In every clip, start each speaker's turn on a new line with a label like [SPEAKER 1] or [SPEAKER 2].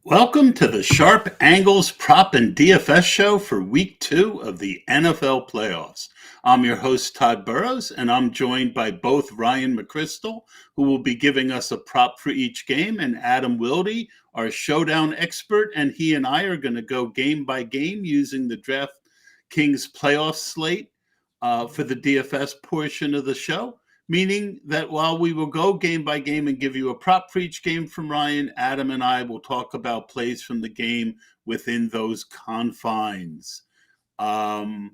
[SPEAKER 1] Welcome to the Sharp Angles Prop and DFS show for week 2 of the NFL playoffs. I'm your host, Tod Burros, and I'm joined by both Ryan McCrystal, who will be giving us a prop for each game, and Adam Wilde, our showdown expert, and he and I are going to go game by game using the DraftKings playoff slate for the DFS portion of the show. Meaning that while we will go game by game and give you a prop for each game from Ryan, Adam and I will talk about plays from the game within those confines. I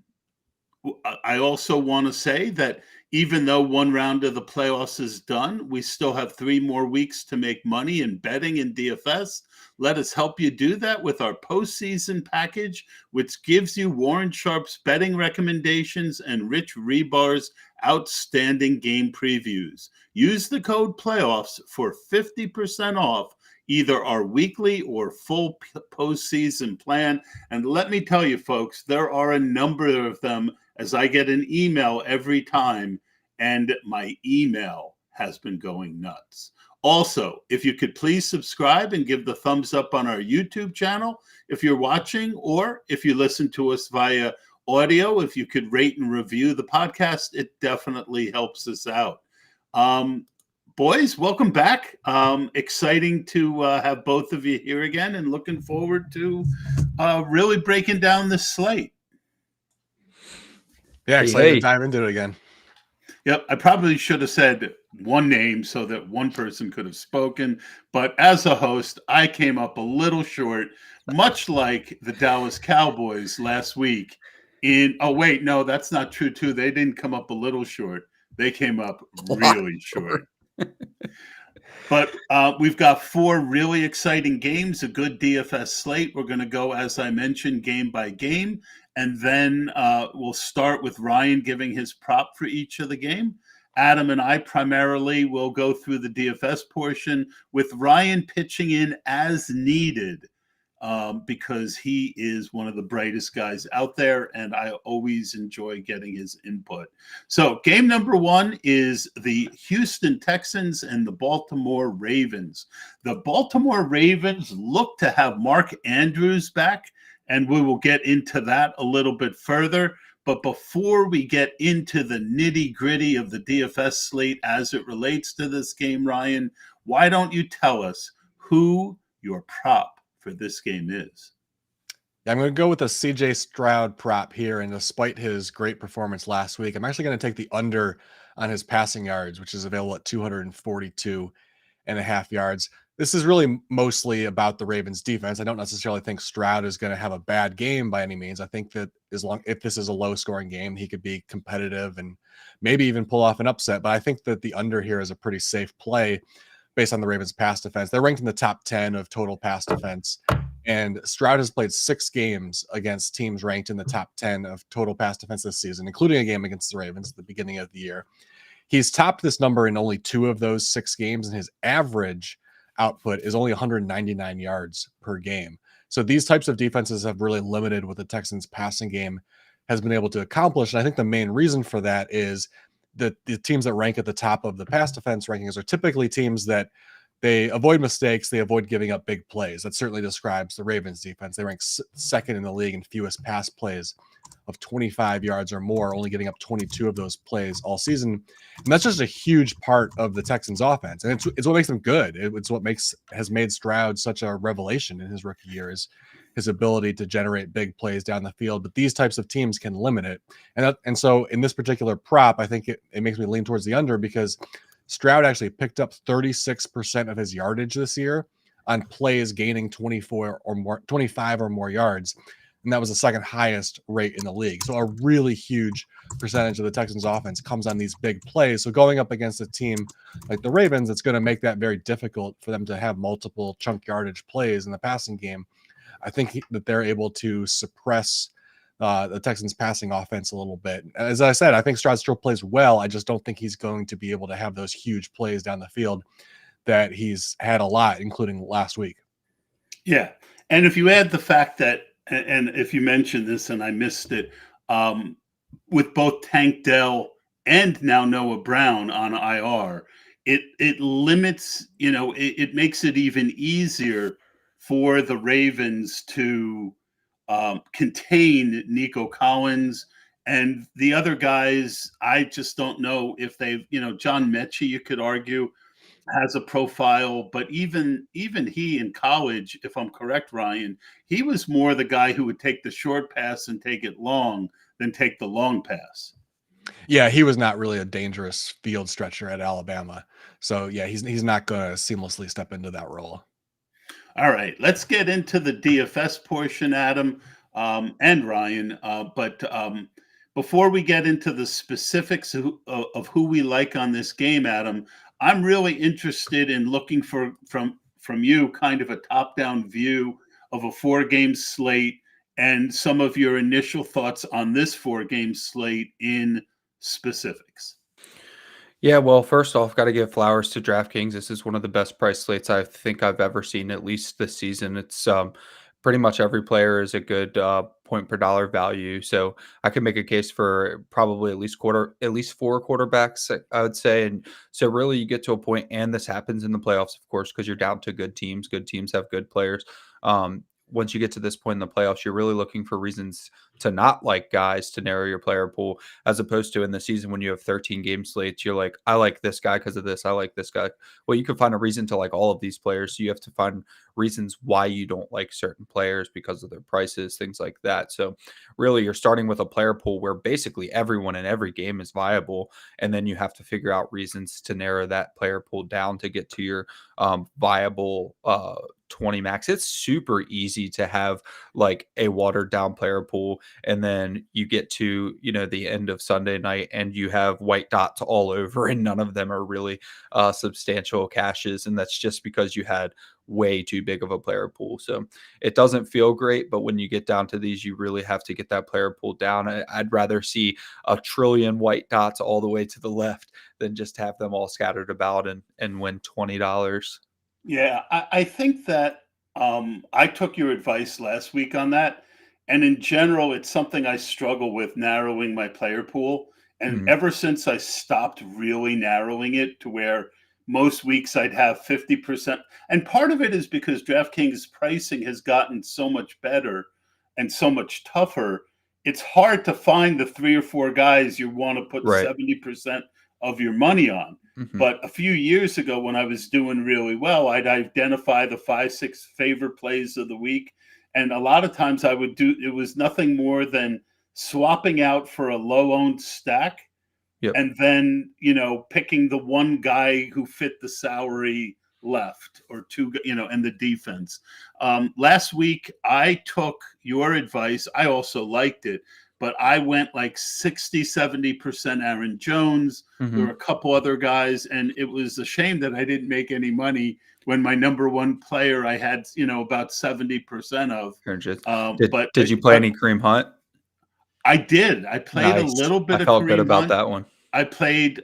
[SPEAKER 1] also want to say that even though one round of the playoffs is done, we still have 3 more weeks to make money in betting in DFS. Let us help you do that with our postseason package, which gives you Warren Sharp's betting recommendations and Rich Rebar's outstanding game previews. Use the code PLAYOFFS for 50% off either our weekly or full postseason plan. And let me tell you, folks, there are a number of them, as I get an email every time, and my email has been going nuts. Also, if you could please subscribe and give the thumbs up on our YouTube channel if you're watching, or if you listen to us via audio, if you could rate and review the podcast, it definitely helps us out. Boys, welcome back. Exciting to have both of you here again, and looking forward to really breaking down this slate.
[SPEAKER 2] Yeah, excited to dive into it again.
[SPEAKER 1] Yep, I probably should have said one name so that one person could have spoken, but as a host, I came up a little short, much like the Dallas Cowboys last week. Wait, no, that's not true too. They didn't come up a little short. They came up really short. But we've got 4 really exciting games, a good DFS slate. We're going to go, as I mentioned, game by game. And then we'll start with Ryan giving his prop for each of the game. Adam and I primarily will go through the DFS portion, with Ryan pitching in as needed because he is one of the brightest guys out there, and I always enjoy getting his input. So game number 1 is the Houston Texans and the Baltimore Ravens. The Baltimore Ravens look to have Mark Andrews back, and we will get into that a little bit further. But before we get into the nitty-gritty of the DFS slate as it relates to this game, Ryan, why don't you tell us who your prop for this game is?
[SPEAKER 2] Yeah, I'm going to go with a CJ Stroud prop here, and despite his great performance last week, I'm actually going to take the under on his passing yards, which is available at 242.5 yards. This is really mostly about the Ravens defense. I don't necessarily think Stroud is going to have a bad game by any means. I think that if this is a low scoring game, he could be competitive and maybe even pull off an upset. But I think that the under here is a pretty safe play based on the Ravens pass defense. They're ranked in the top 10 of total pass defense. And Stroud has played 6 games against teams ranked in the top 10 of total pass defense this season, including a game against the Ravens at the beginning of the year. He's topped this number in only 2 of those 6 games, and his average output is only 199 yards per game. So these types of defenses have really limited what the Texans passing game has been able to accomplish. And I think the main reason for that is that the teams that rank at the top of the pass defense rankings are typically teams that they avoid mistakes. They avoid giving up big plays. That certainly describes the Ravens defense. They rank second in the league in fewest pass plays of 25 yards or more, only giving up 22 of those plays all season. And that's just a huge part of the Texans offense. And it's what makes them good. It's what has made Stroud such a revelation in his rookie years, his ability to generate big plays down the field. But these types of teams can limit it. And so in this particular prop, I think it makes me lean towards the under, because Stroud actually picked up 36% of his yardage this year on plays gaining 25 or more yards. And that was the second highest rate in the league. So a really huge percentage of the Texans offense comes on these big plays. So going up against a team like the Ravens, it's going to make that very difficult for them to have multiple chunk yardage plays in the passing game. I think that they're able to suppress the Texans passing offense a little bit. As I said, I think Stroud still plays well. I just don't think he's going to be able to have those huge plays down the field that he's had a lot, including last week.
[SPEAKER 1] Yeah. And if you add the fact that, and if you mentioned this and I missed it, with both Tank Dell and now Noah Brown on IR, it limits, it makes it even easier for the Ravens to contain Nico Collins. And the other guys, I just don't know if they've, John Mechie, you could argue, has a profile, but even he in college, if I'm correct, Ryan, he was more the guy who would take the short pass and take it long than take the long pass.
[SPEAKER 2] Yeah, he was not really a dangerous field stretcher at Alabama. So yeah, he's not going to seamlessly step into that role.
[SPEAKER 1] All right, let's get into the DFS portion, Adam and Ryan. But before we get into the specifics of who we like on this game, Adam, I'm really interested in looking from you kind of a top-down view of a 4-game slate and some of your initial thoughts on this 4-game slate in specifics.
[SPEAKER 3] Yeah, well, first off, got to give flowers to DraftKings. This is one of the best price slates I think I've ever seen, at least this season. It's pretty much every player is a good point per dollar value. So I could make a case for probably at least 4 quarterbacks, I would say. And so really you get to a point, and this happens in the playoffs, of course, because you're down to good teams. Good teams have good players. Once you get to this point in the playoffs, you're really looking for reasons to not like guys to narrow your player pool, as opposed to in the season when you have 13 game slates. You're like, I like this guy because of this. I like this guy. Well, you can find a reason to like all of these players. So you have to find reasons why you don't like certain players because of their prices, things like that. So really you're starting with a player pool where basically everyone in every game is viable. And then you have to figure out reasons to narrow that player pool down to get to your viable 20 max. It's super easy to have like a watered down player pool, and then you get to the end of Sunday night and you have white dots all over, and none of them are really substantial cashes, and that's just because you had way too big of a player pool. So it doesn't feel great, but when you get down to these, you really have to get that player pool down. I'd rather see a trillion white dots all the way to the left than just have them all scattered about and win $20.
[SPEAKER 1] Yeah, I think that I took your advice last week on that. And in general, it's something I struggle with, narrowing my player pool. And ever since I stopped really narrowing it to where most weeks I'd have 50%. And part of it is because DraftKings pricing has gotten so much better and so much tougher. It's hard to find the 3 or 4 guys you want to put 70% of your money on. But a few years ago, when I was doing really well, I'd identify the 5, 6 favorite plays of the week. And a lot of times it was nothing more than swapping out for a low owned stack. Yep. And then, picking the one guy who fit the salary left, or 2, and the defense. Last week, I took your advice. I also liked it, but I went like 60, 70% Aaron Jones. There were a couple other guys, and it was a shame that I didn't make any money when my number one player I had, about 70% of.
[SPEAKER 3] Did you play any Kareem Hunt?
[SPEAKER 1] I did. I played a little bit of Kareem Hunt. I
[SPEAKER 3] felt good about that one.
[SPEAKER 1] I played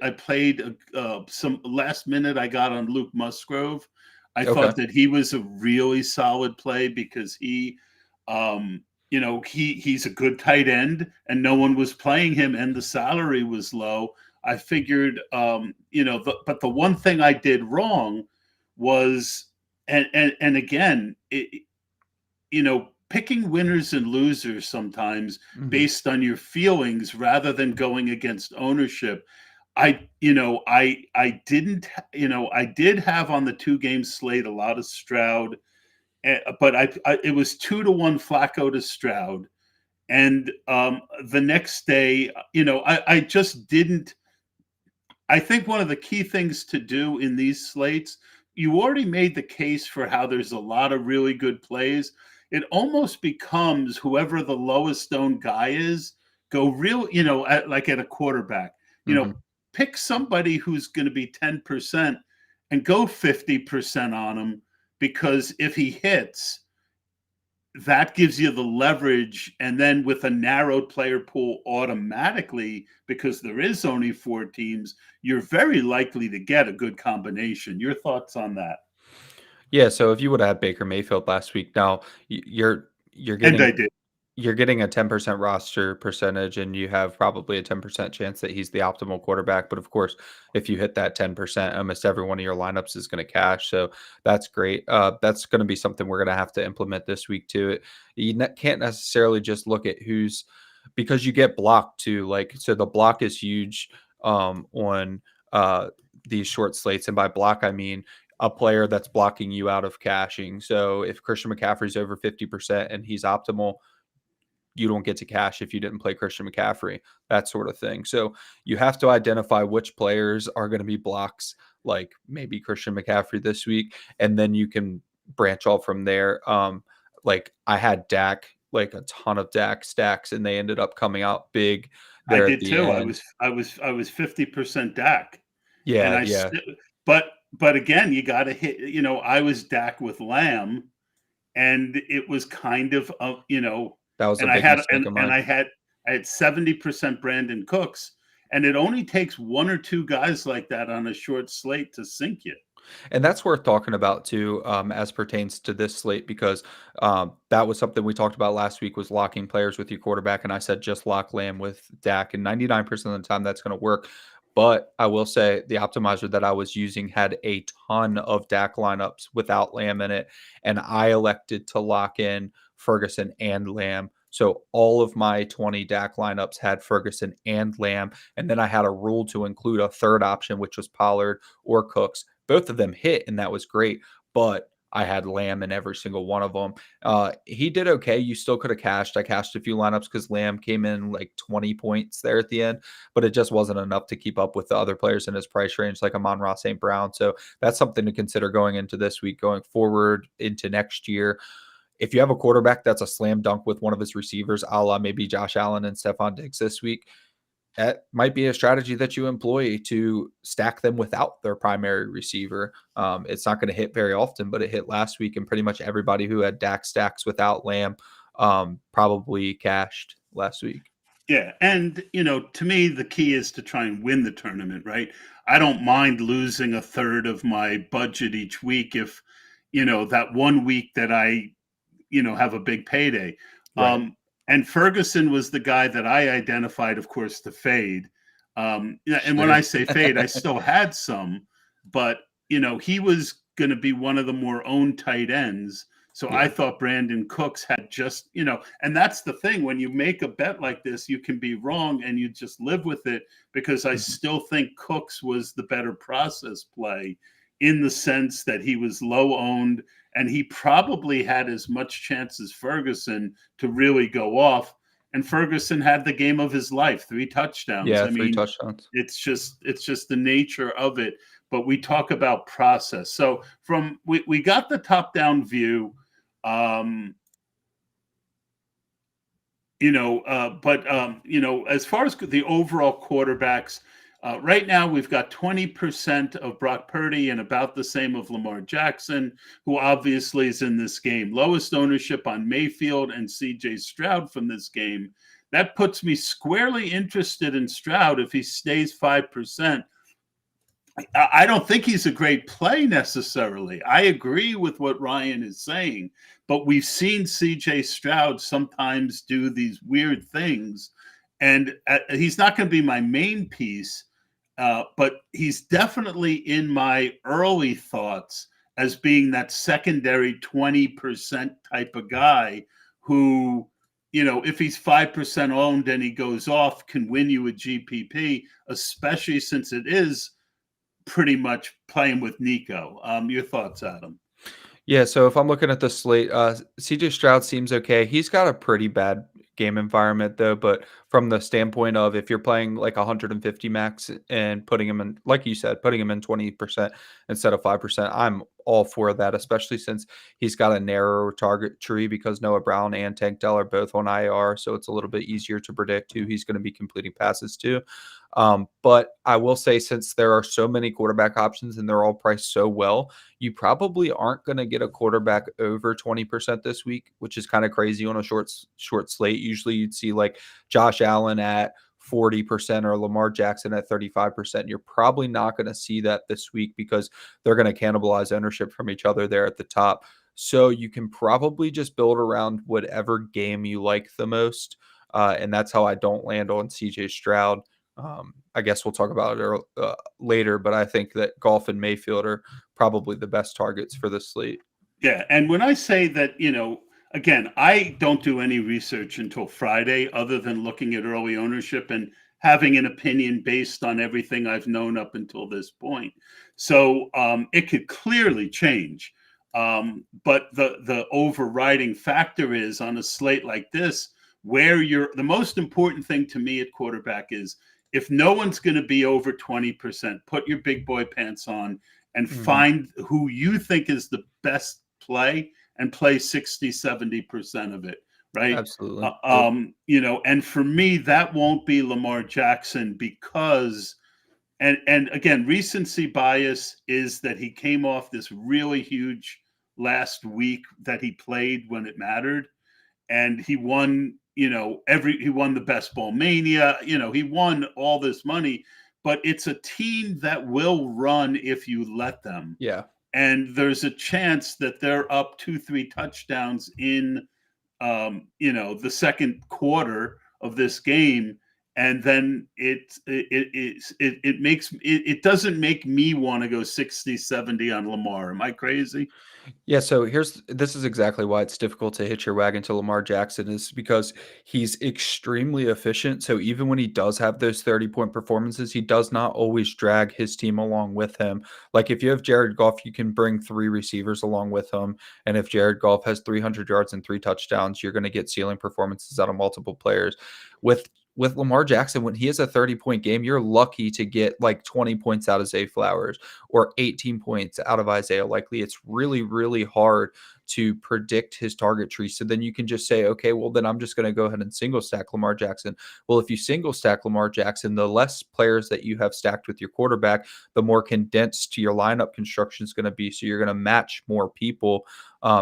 [SPEAKER 1] some last minute I got on Luke Musgrove. I thought that he was a really solid play because he he's a good tight end, and no one was playing him, and the salary was low. I figured, but the one thing I did wrong was, and again, picking winners and losers sometimes based on your feelings rather than going against ownership. I did have on the 2-game slate a lot of Stroud, but it was 2-1 Flacco to Stroud. And the next day, I just didn't. I think one of the key things to do in these slates, you already made the case for how there's a lot of really good plays. It almost becomes whoever the lowest owned guy is, go real, like at a quarterback, pick somebody who's going to be 10% and go 50% on him, because if he hits, that gives you the leverage. And then with a narrowed player pool automatically, because there is only 4 teams, you're very likely to get a good combination. Your thoughts on that?
[SPEAKER 3] Yeah, so if you would have had Baker Mayfield last week, now you're getting.
[SPEAKER 1] And I did.
[SPEAKER 3] you're getting a 10% roster percentage, and you have probably a 10% chance that he's the optimal quarterback. But of course, if you hit that 10%, almost every one of your lineups is going to cash. So that's great. That's going to be something we're going to have to implement this week too. You can't necessarily just look at who's, because you get blocked too. Like, so the block is huge on these short slates. And by block, I mean a player that's blocking you out of cashing. So if Christian McCaffrey's over 50% and he's optimal, you don't get to cash if you didn't play Christian McCaffrey, that sort of thing. So you have to identify which players are going to be blocks, like maybe Christian McCaffrey this week, and then you can branch off from there. Like I had Dak, like a ton of Dak stacks, and they ended up coming out big
[SPEAKER 1] I
[SPEAKER 3] there at
[SPEAKER 1] did
[SPEAKER 3] the
[SPEAKER 1] too.
[SPEAKER 3] end.
[SPEAKER 1] I was 50% Dak. And
[SPEAKER 3] Yeah,
[SPEAKER 1] I
[SPEAKER 3] yeah.
[SPEAKER 1] but again, you got to hit, I was Dak with Lamb, and it was kind of
[SPEAKER 3] That was a
[SPEAKER 1] and I
[SPEAKER 3] big
[SPEAKER 1] had
[SPEAKER 3] mistake of
[SPEAKER 1] and
[SPEAKER 3] mine.
[SPEAKER 1] I had 70% Brandon Cooks, and it only takes one or two guys like that on a short slate to sink you.
[SPEAKER 3] And that's worth talking about too, as pertains to this slate, because that was something we talked about last week, was locking players with your quarterback. And I said just lock Lamb with Dak, and 99% of the time that's going to work. But I will say the optimizer that I was using had a ton of Dak lineups without Lamb in it, and I elected to lock in Ferguson and Lamb. So all of my 20 Dak lineups had Ferguson and Lamb, and then I had a rule to include a third option, which was Pollard or Cooks. Both of them hit, and that was great. But I had Lamb in every single one of them. He did okay. You still could have cashed. I cashed a few lineups because Lamb came in like 20 points there at the end, but it just wasn't enough to keep up with the other players in his price range, like Amon-Ra St. Brown. So that's something to consider going into this week, going forward into next year. If you have a quarterback that's a slam dunk with one of his receivers, a la maybe Josh Allen and Stephon Diggs this week, that might be a strategy that you employ to stack them without their primary receiver. It's not going to hit very often, but it hit last week, and pretty much everybody who had Dak stacks without Lamb probably cashed last week.
[SPEAKER 1] Yeah, and to me, the key is to try and win the tournament, right? I don't mind losing a third of my budget each week if that one week that I have a big payday.
[SPEAKER 3] Right.
[SPEAKER 1] And Ferguson was the guy that I identified, of course, to fade. Yeah, and when
[SPEAKER 3] Sure.
[SPEAKER 1] I say fade, I still had some, but he was going to be one of the more owned tight ends. So I
[SPEAKER 3] Yeah.
[SPEAKER 1] thought Brandon Cooks had just, and that's the thing. When you make a bet like this, you can be wrong and you just live with it, because I
[SPEAKER 3] Mhm.
[SPEAKER 1] still think Cooks was the better process play, in the sense that he was low owned, and he probably had as much chance as Ferguson to really go off. And Ferguson had the game of his life, 3 touchdowns.
[SPEAKER 3] Yeah,
[SPEAKER 1] I
[SPEAKER 3] 3
[SPEAKER 1] mean,
[SPEAKER 3] touchdowns.
[SPEAKER 1] it's just the nature of it. But we talk about process. So we got the top down view. As far as the overall quarterbacks, right now we've got 20% of Brock Purdy and about the same of Lamar Jackson, who obviously is in this game. Lowest ownership on Mayfield and CJ Stroud from this game. That puts me squarely interested in Stroud if he stays 5%. I don't think he's a great play necessarily. I agree with what Ryan is saying, but we've seen CJ Stroud sometimes do these weird things, and he's not going to be my main piece, but he's definitely in my early thoughts as being that secondary 20% type of guy who, if he's 5% owned and he goes off, can win you a GPP, especially since it is pretty much playing with Nico. Your thoughts, Adam?
[SPEAKER 3] Yeah, so if I'm looking at the slate, CJ Stroud seems okay. He's got a pretty bad game environment though, but from the standpoint of if you're playing like 150 max and putting him in, like you said, putting him in 20% instead of 5%, I'm all for that, especially since he's got a narrower target tree because Noah Brown and Tank Dell are both on IR, so it's a little bit easier to predict who he's going to be completing passes to. But I will say, since there are so many quarterback options and they're all priced so well, you probably aren't going to get a quarterback over 20% this week, which is kind of crazy on a short slate. Usually you'd see like Josh Allen at 40% or Lamar Jackson at 35%. You're probably not going to see that this week because they're going to cannibalize ownership from each other there at the top. So you can probably just build around whatever game you like the most. And that's how I don't land on CJ Stroud. I guess we'll talk about it later, but I think that Goff and Mayfield are probably the best targets for this slate.
[SPEAKER 1] Yeah. And when I say that, again, I don't do any research until Friday other than looking at early ownership and having an opinion based on everything I've known up until this point. So it could clearly change. But the overriding factor is on a slate like this, where the most important thing to me at quarterback is if no one's going to be over 20%, put your big boy pants on and find who you think is the best play and play 60-70% of it, right?
[SPEAKER 3] Absolutely.
[SPEAKER 1] And for me, that won't be Lamar Jackson because and again, recency bias is that he came off this really huge last week that he played when it mattered, and he won, he won the Best Ball Mania, he won all this money, but it's a team that will run if you let them.
[SPEAKER 3] Yeah.
[SPEAKER 1] And there's a chance that they're up 2-3 touchdowns in, the second quarter of this game. And then it doesn't make me want to go 60-70 on Lamar. Am I crazy?
[SPEAKER 3] Yeah, so this is exactly why it's difficult to hitch your wagon to Lamar Jackson is because he's extremely efficient. So even when he does have those 30-point performances, he does not always drag his team along with him. Like if you have Jared Goff, you can bring 3 receivers along with him. And if Jared Goff has 300 yards and 3 touchdowns, you're going to get ceiling performances out of multiple players. With Lamar Jackson, when he has a 30-point game, you're lucky to get like 20 points out of Zay Flowers or 18 points out of Isaiah Likely. It's really, really hard to predict his target tree. So then you can just say, okay, well, then I'm just going to go ahead and single stack Lamar Jackson. Well, if you single stack Lamar Jackson, the less players that you have stacked with your quarterback, the more condensed your lineup construction is going to be. So you're going to match more people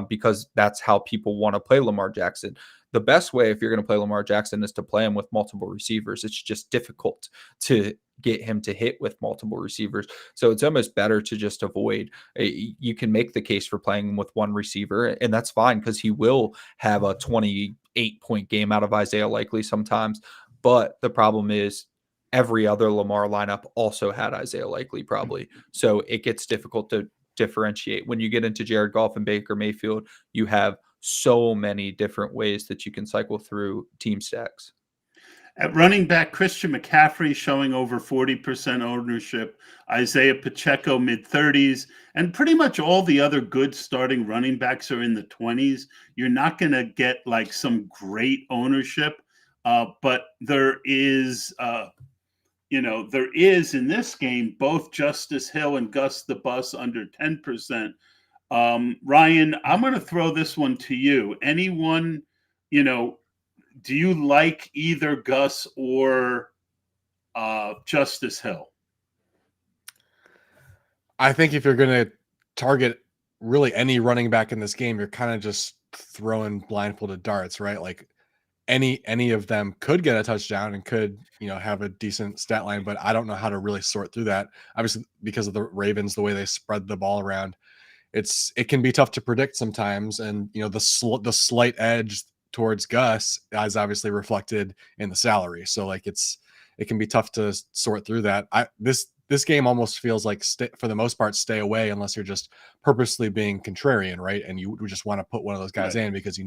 [SPEAKER 3] because that's how people want to play Lamar Jackson. The best way, if you're going to play Lamar Jackson, is to play him with multiple receivers. It's just difficult to get him to hit with multiple receivers. So it's almost better to just avoid. You can make the case for playing him with one receiver, and that's fine because he will have a 28-point game out of Isaiah Likely sometimes. But the problem is every other Lamar lineup also had Isaiah Likely probably. So it gets difficult to differentiate. When you get into Jared Goff and Baker Mayfield, you have so many different ways that you can cycle through team stacks.
[SPEAKER 1] At running back, Christian McCaffrey showing over 40% ownership, Isaiah Pacheco mid-30s, and pretty much all the other good starting running backs are in the 20s. You're not going to get like some great ownership, but there is in this game both Justice Hill and Gus the Bus under 10%. Ryan, I'm going to throw this one to you. Anyone, do you like either Gus or Justice Hill?
[SPEAKER 2] I think if you're going to target really any running back in this game, you're kind of just throwing blindfolded darts, right? Like any of them could get a touchdown and could, have a decent stat line, but I don't know how to really sort through that. Obviously, because of the Ravens, the way they spread the ball around, it can be tough to predict sometimes. And, the slight edge towards Gus is obviously reflected in the salary. So like it can be tough to sort through that. This game almost feels like for the most part, stay away unless you're just purposely being contrarian, right? And you just want to put one of those guys in because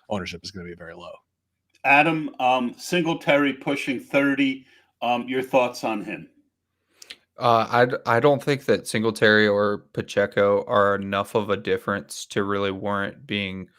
[SPEAKER 2] ownership is going to be very low.
[SPEAKER 1] Adam, Singletary pushing 30. Your thoughts on him?
[SPEAKER 3] I don't think that Singletary or Pacheco are enough of a difference to really warrant being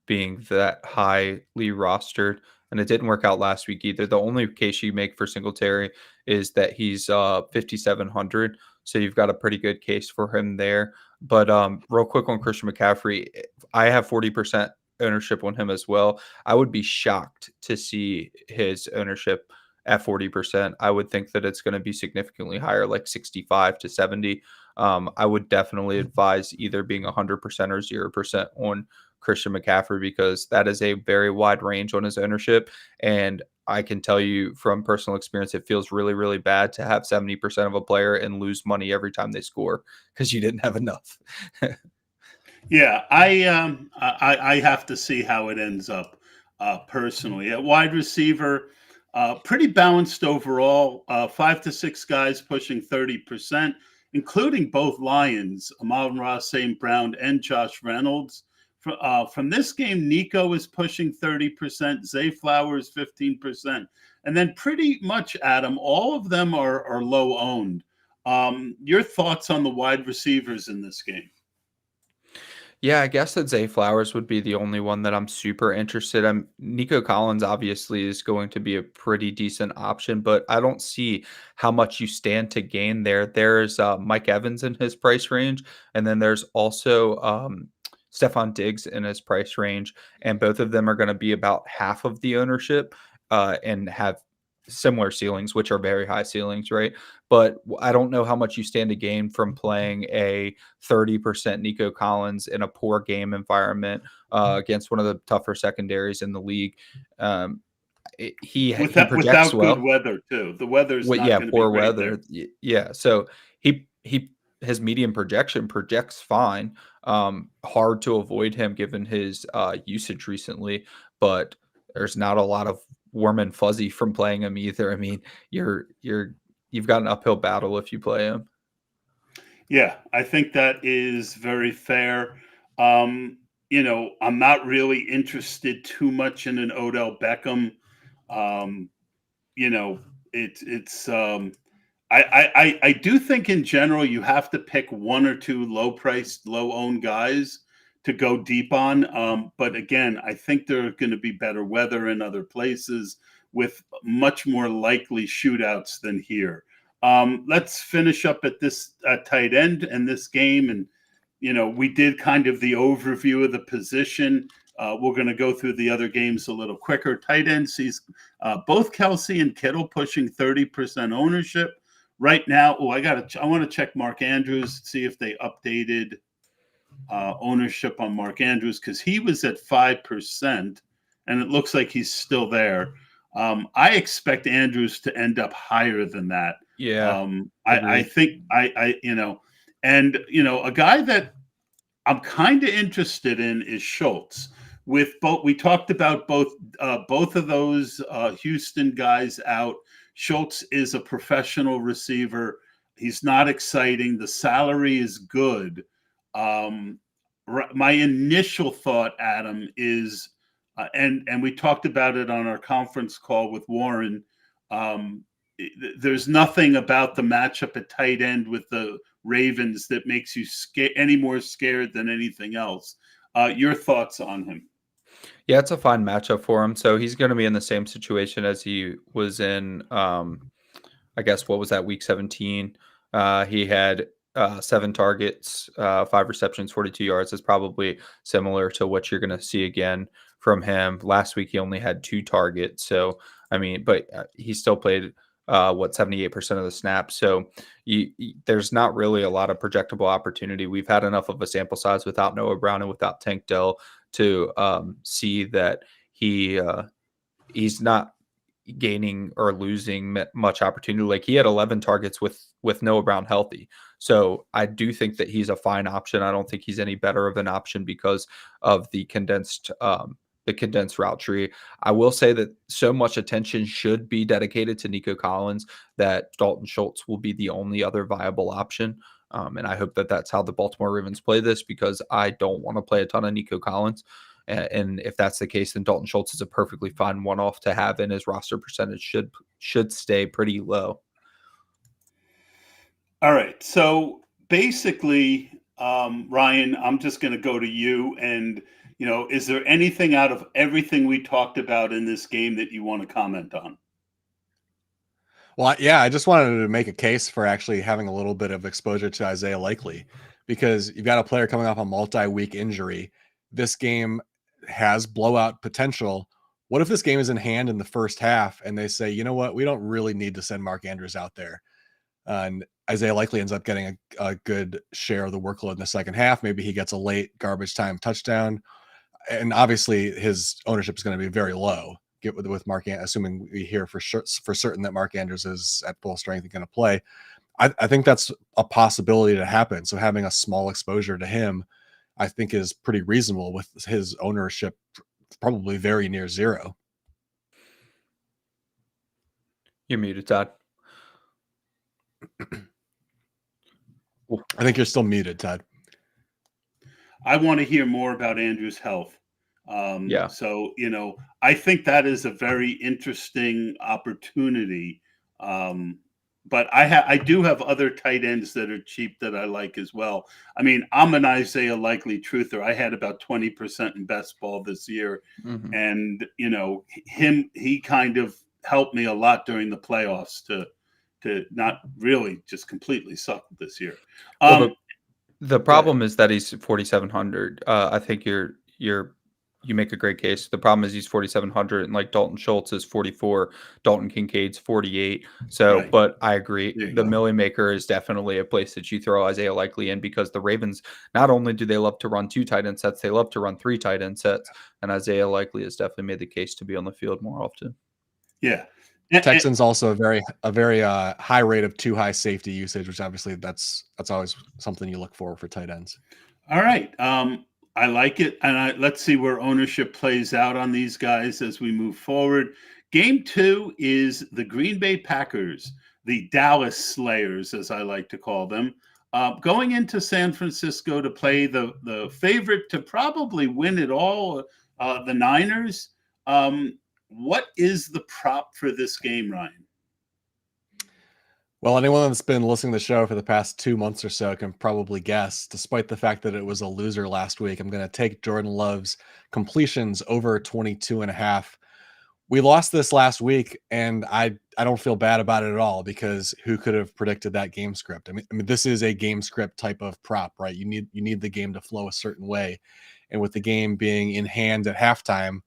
[SPEAKER 3] that highly rostered. And it didn't work out last week either. The only case you make for Singletary is that he's 5,700. So you've got a pretty good case for him there. But real quick on Christian McCaffrey, I have 40% ownership on him as well. I would be shocked to see his ownership at 40%. I would think that it's going to be significantly higher, like 65 to 70. I would definitely advise either being 100% or 0% on Christian McCaffrey because that is a very wide range on his ownership. And I can tell you from personal experience, it feels really, really bad to have 70% of a player and lose money every time they score because you didn't have enough.
[SPEAKER 1] Yeah, I have to see how it ends up personally. At wide receiver, pretty balanced overall. 5 to 6 guys pushing 30%, including both Lions, Amon-Ra St. Brown and Josh Reynolds. From this game, Nico is pushing 30%, Zay Flowers 15%, and then pretty much, Adam, all of them are low owned. Your thoughts on the wide receivers in this game?
[SPEAKER 3] Yeah, I guess that Zay Flowers would be the only one that I'm super interested in. Nico Collins obviously is going to be a pretty decent option, but I don't see how much you stand to gain there. There's Mike Evans in his price range, and then there's also Stephon Diggs in his price range, and both of them are going to be about half of the ownership and have similar ceilings, which are very high ceilings, right? But I don't know how much you stand to gain from playing a 30% Nico Collins in a poor game environment against one of the tougher secondaries in the league. Um, he projects
[SPEAKER 1] Without good
[SPEAKER 3] well.
[SPEAKER 1] weather too. The weather's
[SPEAKER 3] Well,
[SPEAKER 1] not
[SPEAKER 3] yeah,
[SPEAKER 1] going to be
[SPEAKER 3] poor
[SPEAKER 1] great there.
[SPEAKER 3] weather. Yeah, so he his median projection projects fine. Hard to avoid him given his usage recently, but there's not a lot of warm and fuzzy from playing him either. I mean, you've got an uphill battle if you play him.
[SPEAKER 1] Yeah, I think that is very fair. Um, I'm not really interested too much in an Odell Beckham. Um, you know, it's I do think in general you have to pick one or two low priced, low owned guys to go deep on. But again, I think there are going to be better weather in other places with much more likely shootouts than here. Let's finish up at this tight end and this game. And, we did kind of the overview of the position. We're going to go through the other games a little quicker. Tight end sees both Kelsey and Kittle pushing 30% ownership right now. Oh, I want to check Mark Andrews, see if they updated ownership on Mark Andrews, because he was at 5%, and it looks like he's still there. I expect Andrews to end up higher than that.
[SPEAKER 3] Yeah,
[SPEAKER 1] I
[SPEAKER 3] agreed.
[SPEAKER 1] think a guy that I'm kind of interested in is Schultz. With both, we talked about both of those Houston guys out. Schultz is a professional receiver. He's not exciting. The salary is good. Um, my initial thought, Adam, is, and we talked about it on our conference call with Warren. Um, there's nothing about the matchup at tight end with the Ravens that makes you any more scared than anything else. Your thoughts on him?
[SPEAKER 3] Yeah, it's a fine matchup for him. So he's going to be in the same situation as he was in. I guess what was that, week 17? He had 7 targets, 5 receptions, 42 yards. It's probably similar to what you're going to see again from him. Last week he only had 2 targets. So I mean, but he still played 78% of the snaps. So there's not really a lot of projectable opportunity. We've had enough of a sample size without Noah Brown and without Tank Dell to see that he's not gaining or losing much opportunity. Like, he had 11 targets with Noah Brown healthy. So I do think that he's a fine option. I don't think he's any better of an option because of the condensed route tree. I will say that so much attention should be dedicated to Nico Collins that Dalton Schultz will be the only other viable option. And I hope that that's how the Baltimore Ravens play this, because I don't want to play a ton of Nico Collins. And if that's the case, then Dalton Schultz is a perfectly fine one-off to have, and his roster percentage should stay pretty low.
[SPEAKER 1] All right. So basically, Ryan, I'm just going to go to you. And, is there anything out of everything we talked about in this game that you want to comment on?
[SPEAKER 2] Well, yeah, I just wanted to make a case for actually having a little bit of exposure to Isaiah Likely, because you've got a player coming off a multi-week injury. This game has blowout potential. What if this game is in hand in the first half and they say, you know what, we don't really need to send Mark Andrews out there? And Isaiah Likely ends up getting a good share of the workload in the second half. Maybe he gets a late garbage time touchdown. And obviously his ownership is going to be very low with Mark, assuming we hear for certain that Mark Andrews is at full strength and going to play. I think that's a possibility to happen. So having a small exposure to him I think is pretty reasonable with his ownership probably very near zero.
[SPEAKER 3] You're muted, Todd.
[SPEAKER 2] I think you're still muted, Todd.
[SPEAKER 1] I want to hear more about Andrew's health.
[SPEAKER 3] Yeah.
[SPEAKER 1] So, I think that is a very interesting opportunity. But I do have other tight ends that are cheap that I like as well. I mean, I'm an Isaiah Likely truther. I had about 20% in best ball this year.
[SPEAKER 3] Mm-hmm.
[SPEAKER 1] And, he kind of helped me a lot during the playoffs to not really just completely suck this year.
[SPEAKER 3] Well, the problem is that he's 4,700. I think you make a great case. The problem is he's 4,700, and like Dalton Schultz is 44, Dalton Kincaid's 48. So,
[SPEAKER 1] Right.
[SPEAKER 3] But I agree. The Millie Maker is definitely a place that you throw Isaiah Likely in, because the Ravens, not only do they love to run 2 tight end sets, they love to run 3 tight end sets, and Isaiah Likely has definitely made the case to be on the field more often.
[SPEAKER 1] Yeah.
[SPEAKER 2] Texans also a very high rate of too high safety usage, which obviously that's always something you look for tight ends.
[SPEAKER 1] All right. I like it. And let's see where ownership plays out on these guys as we move forward. Game 2 is the Green Bay Packers, the Dallas Slayers, as I like to call them, going into San Francisco to play the favorite to probably win it all, the Niners. What is the prop for this game, Ryan?
[SPEAKER 2] Well, anyone that's been listening to the show for the past 2 months or so can probably guess, despite the fact that it was a loser last week, I'm going to take Jordan Love's completions over 22.5. We lost this last week, and I don't feel bad about it at all, because who could have predicted that game script? I mean, this is a game script type of prop, right? You need the game to flow a certain way. And with the game being in hand at halftime,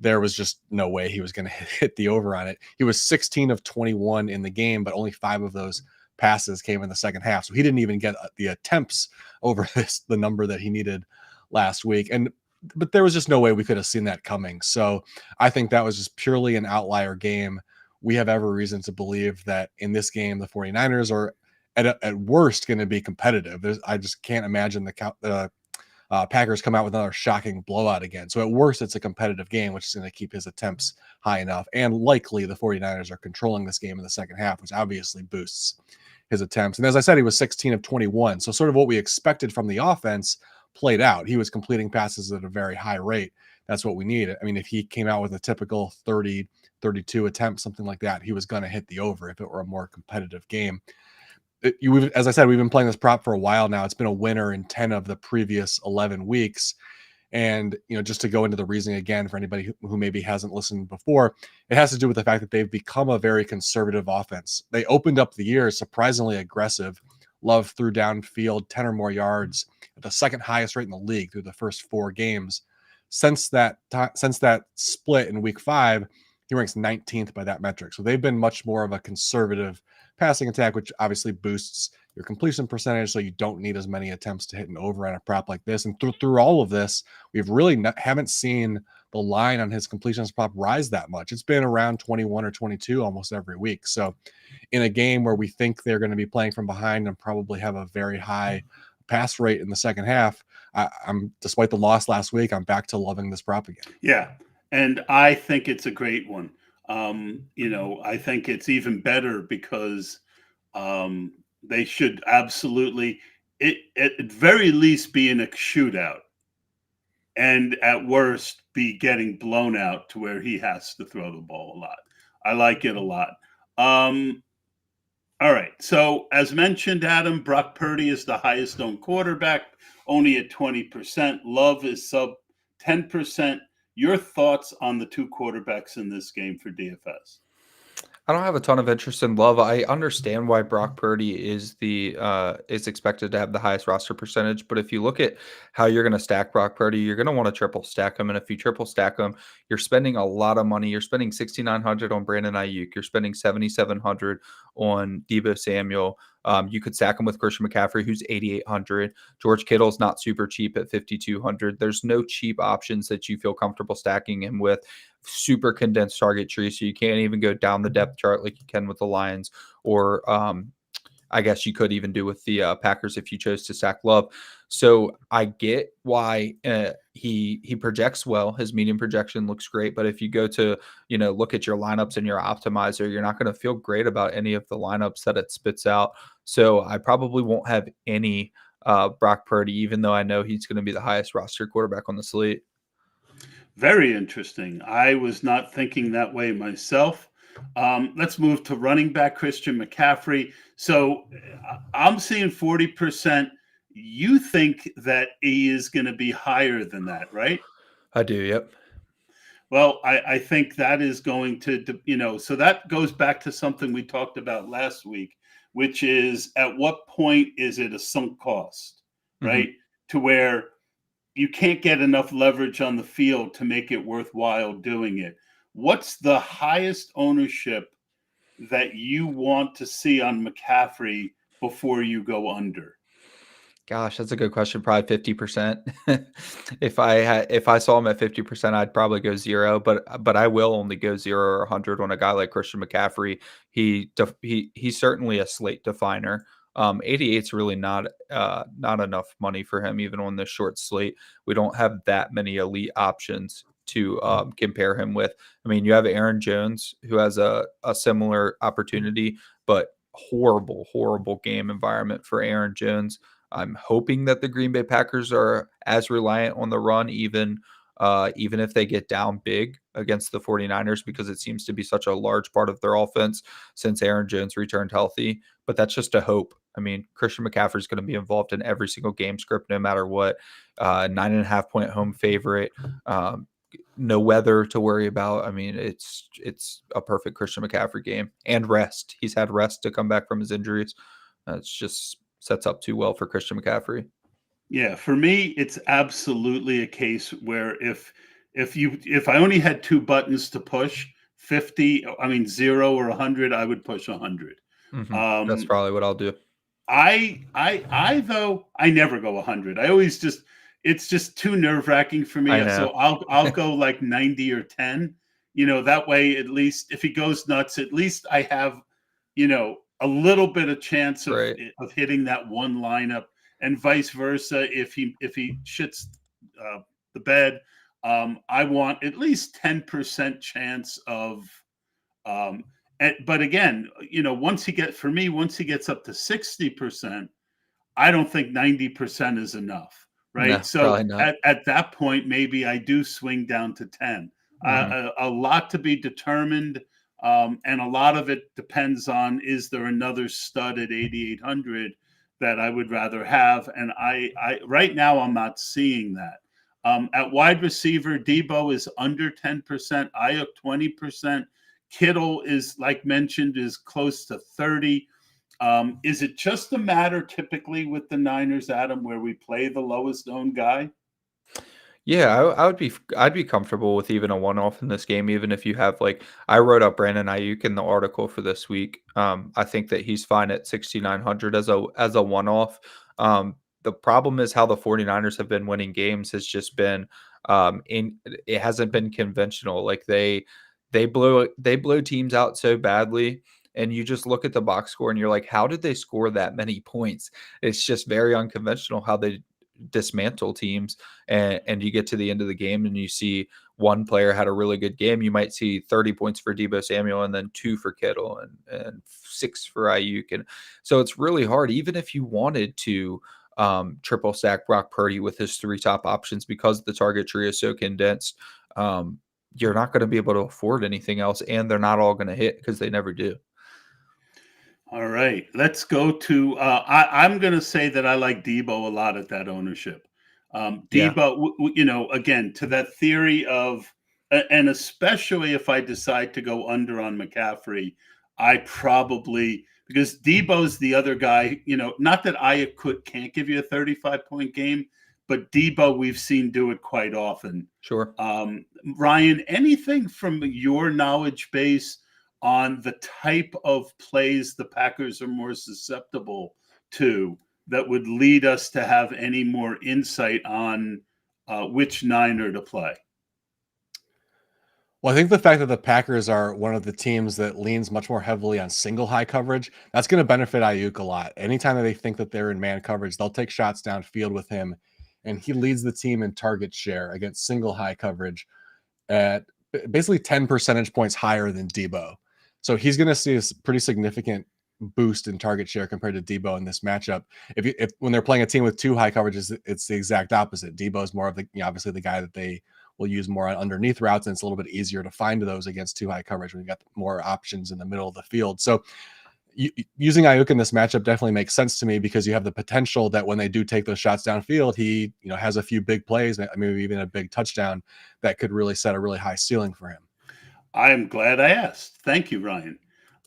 [SPEAKER 2] there was just no way he was going to hit the over on it. He was 16 of 21 in the game, but only 5 of those passes came in the second half. So he didn't even get the attempts over the number that he needed last week. But there was just no way we could have seen that coming. So I think that was just purely an outlier game. We have every reason to believe that in this game, the 49ers are at worst going to be competitive. I just can't imagine the Packers come out with another shocking blowout again. So at worst, it's a competitive game, which is going to keep his attempts high enough. And likely the 49ers are controlling this game in the second half, which obviously boosts his attempts. And as I said, he was 16 of 21. So sort of what we expected from the offense played out. He was completing passes at a very high rate. That's what we need. I mean, if he came out with a typical 30, 32 attempts, something like that, he was going to hit the over if it were a more competitive game. As I said, we've been playing this prop for a while now. It's been a winner in 10 of the previous 11 weeks. And, just to go into the reasoning again, for anybody who maybe hasn't listened before, it has to do with the fact that they've become a very conservative offense. They opened up the year surprisingly aggressive. Love threw downfield 10 or more yards at the second highest rate in the league through the first 4 games. Since that split in week 5, he ranks 19th by that metric. So they've been much more of a conservative passing attack, which obviously boosts your completion percentage, so you don't need as many attempts to hit an over on a prop like this. And through all of this, we've really haven't seen the line on his completions prop rise that much. It's been around 21 or 22 almost every week. So in a game where we think they're going to be playing from behind and probably have a very high pass rate in the second half, I'm despite the loss last week, I'm back to loving this prop again.
[SPEAKER 1] Yeah, and I think it's a great one. I think it's even better because they should absolutely, at very least, be in a shootout, and at worst, be getting blown out to where he has to throw the ball a lot. I like it a lot. All right. So as mentioned, Adam, Brock Purdy is the highest owned quarterback, only at 20%. Love is sub 10%. Your thoughts on the 2 quarterbacks in this game for DFS?
[SPEAKER 3] I don't have a ton of interest in Love. I understand why Brock Purdy is expected to have the highest roster percentage, but if you look at how you're going to stack Brock Purdy, you're going to want to triple stack him, and if you triple stack him, you're spending a lot of money. You're spending $6,900 on Brandon Ayuk. You're spending $7,700 on Deebo Samuel. You could stack him with Christian McCaffrey, who's $8,800. George Kittle's not super cheap at $5,200. There's no cheap options that you feel comfortable stacking him with. Super condensed target tree, so you can't even go down the depth chart like you can with the Lions or I guess you could even do with the Packers if you chose to stack Love. So I get why he projects well. His median projection looks great, but if you go to look at your lineups and your optimizer, you're not going to feel great about any of the lineups that it spits out. So I probably won't have any Brock Purdy, even though I know he's going to be the highest roster quarterback on the slate.
[SPEAKER 1] Very interesting. I was not thinking that way myself. Let's move to running back Christian McCaffrey. So I'm seeing 40%. You think that he is going to be higher than that, right?
[SPEAKER 3] I do, yep.
[SPEAKER 1] Well, I think that is going to, so that goes back to something we talked about last week, which is at what point is it a sunk cost, right? To where you can't get enough leverage on the field to make it worthwhile doing it. What's the highest ownership that you want to see on McCaffrey before you go under?
[SPEAKER 3] Gosh, that's a good question. Probably 50%. If I saw him at 50%, I'd probably go 0. But I will only go 0 or 100 on a guy like Christian McCaffrey. He's certainly a slate definer. 88 is really not enough money for him, even on this short slate. We don't have that many elite options to compare him with. I mean, you have Aaron Jones, who has a similar opportunity, but horrible game environment for Aaron Jones. I'm hoping that the Green Bay Packers are as reliant on the run, even if they get down big against the 49ers, because it seems to be such a large part of their offense since Aaron Jones returned healthy. But that's just a hope. I mean, Christian McCaffrey is going to be involved in every single game script, no matter what. 9.5-point home favorite. No weather to worry about. I mean, it's a perfect Christian McCaffrey game, and rest. He's had rest to come back from his injuries. It's just sets up too well for Christian McCaffrey.
[SPEAKER 1] Yeah, for me, it's absolutely a case where if I only had 2 buttons to push, 0 or 100, I would push 100.
[SPEAKER 3] That's probably what I'll do.
[SPEAKER 1] I though I never go 100. I always it's just too nerve-wracking for me. So I'll go like 90 or 10. That way, at least if he goes nuts, at least I have a little bit of chance of hitting that one lineup, and vice versa. If he shits the bed, I want at least 10% chance of. But again, once he gets up to 60%, I don't think 90% is enough, right?
[SPEAKER 3] No,
[SPEAKER 1] so
[SPEAKER 3] not.
[SPEAKER 1] At that point, maybe I do swing down to 10. A lot to be determined. And a lot of it depends on, is there another stud at 8,800 that I would rather have? And I right now, I'm not seeing that. At wide receiver, Debo is under 10%, Ayuk 20%. Kittle is, like mentioned, is close to 30. Is it just a matter typically with the Niners, Adam, where we play the lowest owned guy?
[SPEAKER 3] Yeah, I'd be comfortable with even a one-off in this game, even if you have I wrote up Brandon Ayuk in the article for this week. I think that he's fine at 6,900 as a one-off. The problem is how the 49ers have been winning games has just been it hasn't been conventional. Like they blow teams out so badly. And you just look at the box score and you're like, how did they score that many points? It's just very unconventional how they dismantle teams, and you get to the end of the game and you see one player had a really good game. You might see 30 points for Deebo Samuel and then 2 for Kittle and 6 for Ayuk. And so it's really hard, even if you wanted to triple stack Brock Purdy with his 3 top options, because the target tree is so condensed. You're not going to be able to afford anything else, and they're not all going to hit because they never do.
[SPEAKER 1] All right, let's go to. I'm going to say that I like Debo a lot at that ownership. Debo, again, to that theory of, and especially if I decide to go under on McCaffrey, I probably, because Debo's the other guy. Not that I can't give you a 35-point game, but Debo we've seen do it quite often.
[SPEAKER 3] Sure.
[SPEAKER 1] Ryan, anything from your knowledge base on the type of plays the Packers are more susceptible to that would lead us to have any more insight on which Niner to play?
[SPEAKER 2] Well, I think the fact that the Packers are one of the teams that leans much more heavily on single high coverage, that's going to benefit Ayuk a lot. Anytime that they think that they're in man coverage, they'll take shots downfield with him, and he leads the team in target share against single high coverage at basically 10 percentage points higher than Debo. So he's going to see a pretty significant boost in target share compared to Debo in this matchup. If when they're playing a team with two high coverages, it's the exact opposite. Debo is more of the, obviously the guy that they will use more on underneath routes, and it's a little bit easier to find those against two high coverage when you got more options in the middle of the field. So using Ayuk in this matchup definitely makes sense to me, because you have the potential that when they do take those shots downfield, he has a few big plays, maybe even a big touchdown that could really set a really high ceiling for him.
[SPEAKER 1] I am glad I asked. Thank you, Ryan.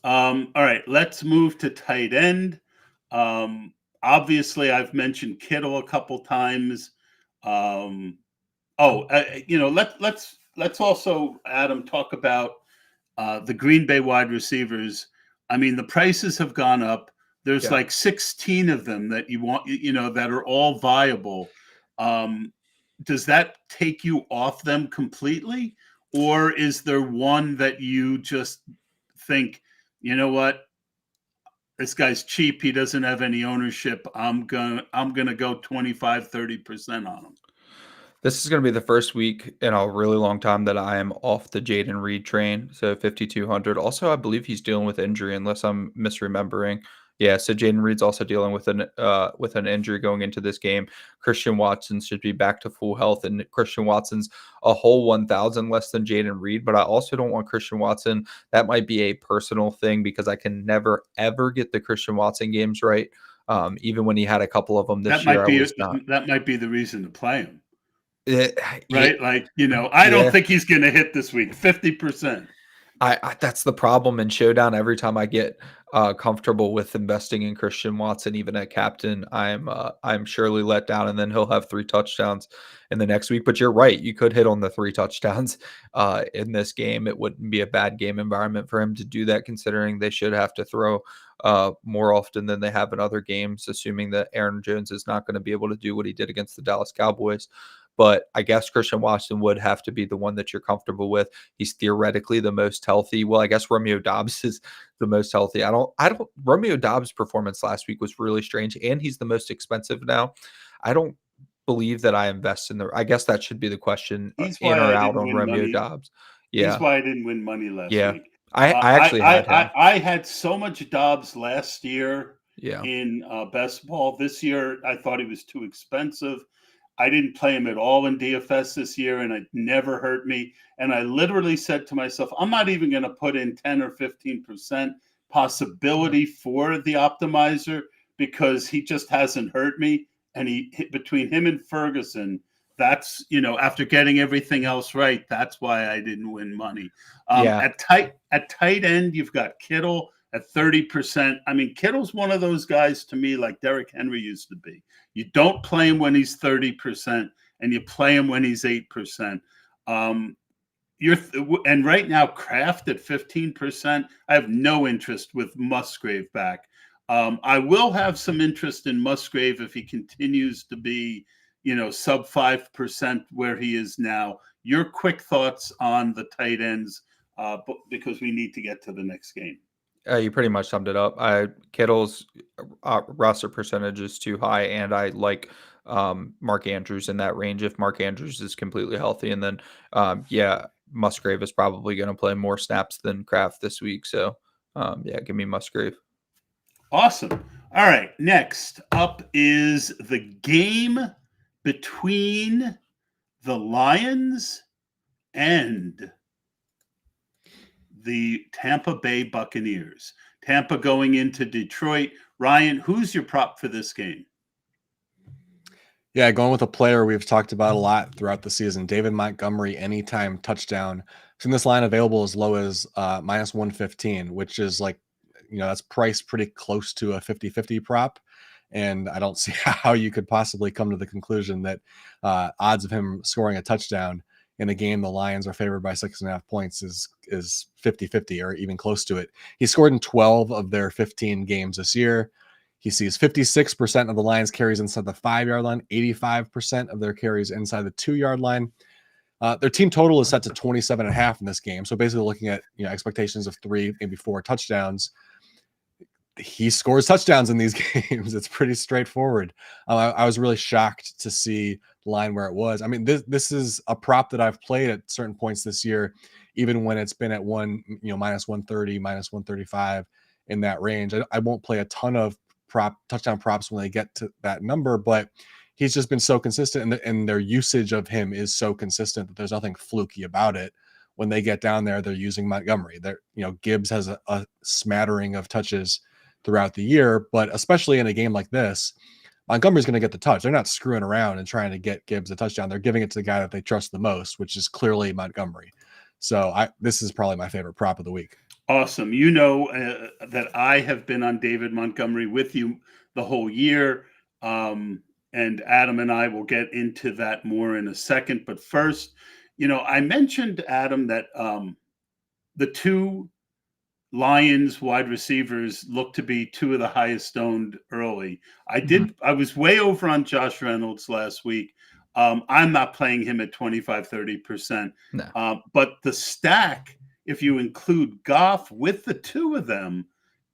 [SPEAKER 1] All right, let's move to tight end. Obviously, I've mentioned Kittle a couple times. Let's also, Adam, talk about the Green Bay wide receivers. I mean, the prices have gone up. There's like 16 of them that you want, that are all viable. Does that take you off them completely? Or is there one that you just think, you know what, this guy's cheap, he doesn't have any ownership, I'm gonna go 25-30% on him?
[SPEAKER 3] This is going to be the first week in a really long time that I am off the Jaden Reed train. So 5,200. Also, I believe he's dealing with injury, unless I'm misremembering. Yeah, so Jaden Reed's also dealing with an injury going into this game. Christian Watson should be back to full health, and Christian Watson's a whole 1,000 less than Jaden Reed. But I also don't want Christian Watson. That might be a personal thing, because I can never ever get the Christian Watson games right. Even when he had a couple of them this year, I was not.
[SPEAKER 1] That might be the reason to play him.
[SPEAKER 3] Right?
[SPEAKER 1] I don't think he's going to hit this week. 50%.
[SPEAKER 3] I that's the problem in Showdown. Every time I get comfortable with investing in Christian Watson, even at captain, I'm surely let down, and then he'll have 3 touchdowns in the next week. But you're right, you could hit on the 3 touchdowns in this game. It wouldn't be a bad game environment for him to do that, considering they should have to throw more often than they have in other games, assuming that Aaron Jones is not going to be able to do what he did against the Dallas Cowboys. But I guess Christian Watson would have to be the one that you're comfortable with. He's theoretically the most healthy. Well, I guess Romeo Doubs is the most healthy. Romeo Doubs' performance last week was really strange, and he's the most expensive now. I don't believe that I invest in I guess that should be the question, in or out on Romeo Doubs. Yeah.
[SPEAKER 1] He's why I didn't win money last week.
[SPEAKER 3] I actually had him.
[SPEAKER 1] I had so much Dobbs last year
[SPEAKER 3] Yeah.
[SPEAKER 1] in best ball. This year, I thought he was too expensive. I didn't play him at all in DFS this year, and it never hurt me. And I literally said to myself, I'm not even going to put in 10 or 15% possibility for the optimizer, because he just hasn't hurt me. And between him and Ferguson, that's, after getting everything else right, that's why I didn't win money. At tight end, you've got Kittle at 30%. I mean, Kittle's one of those guys to me, like Derrick Henry used to be. You don't play him when he's 30%, and you play him when he's 8%. And right now, Kraft at 15%. I have no interest with Musgrave back. I will have some interest in Musgrave if he continues to be, sub 5% where he is now. Your quick thoughts on the tight ends, because we need to get to the next game.
[SPEAKER 3] You pretty much summed it up. Kittle's roster percentage is too high, and I like Mark Andrews in that range if Mark Andrews is completely healthy. And then, Musgrave is probably going to play more snaps than Kraft this week. So, give me Musgrave.
[SPEAKER 1] Awesome. All right. Next up is the game between the Lions and the Tampa Bay Buccaneers. Tampa going into Detroit. Ryan, who's your prop for this game?
[SPEAKER 2] Yeah, going with a player we've talked about a lot throughout the season, David Montgomery, anytime touchdown. I've seen this line available as low as minus 115, which is like, that's priced pretty close to a 50-50 prop. And I don't see how you could possibly come to the conclusion that odds of him scoring a touchdown in a game the Lions are favored by 6.5 points is 50-50 or even close to it. He scored in 12 of their 15 games this year. He sees 56% of the Lions carries inside the 5-yard line, 85% of their carries inside the 2-yard line. Their team total is set to 27.5 in this game. So basically looking at, expectations of 3, maybe 4 touchdowns. He scores touchdowns in these games. It's pretty straightforward. I was really shocked to see the line where it was. I mean, this is a prop that I've played at certain points this year, even when it's been at minus 130, minus 135 in that range. I won't play a ton of touchdown props when they get to that number, but he's just been so consistent, and their usage of him is so consistent that there's nothing fluky about it. When they get down there, they're using Montgomery. Gibbs has a smattering of touches throughout the year, but especially in a game like this, Montgomery's going to get the touch. They're not screwing around and trying to get Gibbs a touchdown. They're giving it to the guy that they trust the most, which is clearly Montgomery. So this is probably my favorite prop of the week.
[SPEAKER 1] Awesome. That I have been on David Montgomery with you the whole year. And Adam and I will get into that more in a second. But first, I mentioned, Adam, that the 2 Lions wide receivers look to be 2 of the highest owned early. I was way over on Josh Reynolds last week. I'm not playing him at 25-30%.
[SPEAKER 3] No.
[SPEAKER 1] But the stack, if you include Goff with the 2 of them,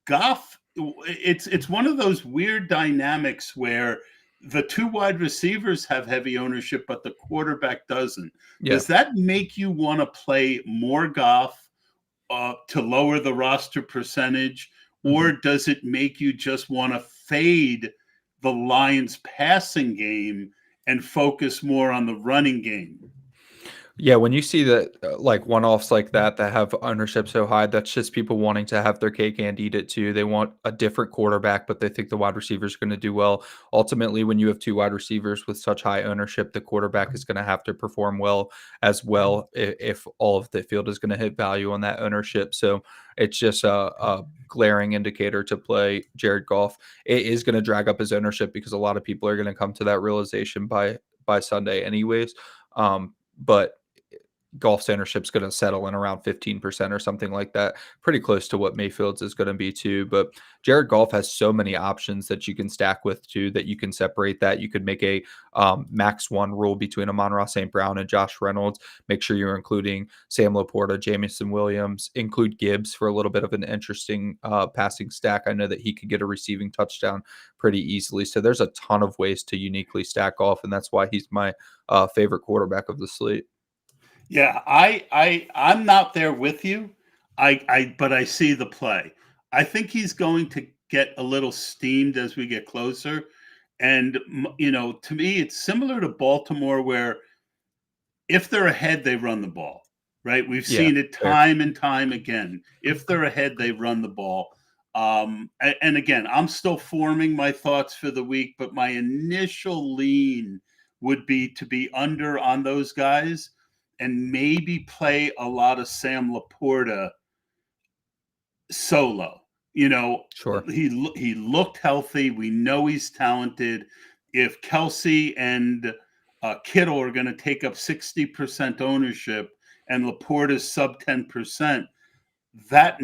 [SPEAKER 1] Goff, it's one of those weird dynamics where the 2 wide receivers have heavy ownership, but the quarterback doesn't. Yeah. Does that make you want to play more Goff to lower the roster percentage, or does it make you just want to fade the Lions passing game and focus more on the running game?
[SPEAKER 3] Yeah, when you see that like one-offs like that have ownership so high, that's just people wanting to have their cake and eat it too. They want a different quarterback, but they think the wide receiver is going to do well. Ultimately, when you have 2 wide receivers with such high ownership, the quarterback is going to have to perform well if all of the field is going to hit value on that ownership. So it's just a glaring indicator to play Jared Goff. It is going to drag up his ownership because a lot of people are going to come to that realization by Sunday anyways. But Goff's ownership is going to settle in around 15% or something like that, pretty close to what Mayfield's is going to be too. But Jared Goff has so many options that you can stack with too, that you can separate that. You could make a max 1 rule between Amon-Ra St. Brown and Josh Reynolds. Make sure you're including Sam Laporta, Jamison Williams, include Gibbs for a little bit of an interesting passing stack. I know that he could get a receiving touchdown pretty easily. So there's a ton of ways to uniquely stack Goff, and that's why he's my favorite quarterback of the slate.
[SPEAKER 1] Yeah, I'm not there with you. But I see the play. I think he's going to get a little steamed as we get closer. And to me, it's similar to Baltimore, where if they're ahead, they run the ball. Right? We've seen it time and time again. If they're ahead, they run the ball. And again, I'm still forming my thoughts for the week, but my initial lean would be to be under on those guys and maybe play a lot of Sam Laporta solo.
[SPEAKER 3] Sure.
[SPEAKER 1] He looked healthy. We know he's talented. If Kelsey and Kittle are going to take up 60% ownership and Laporta's sub 10%, that,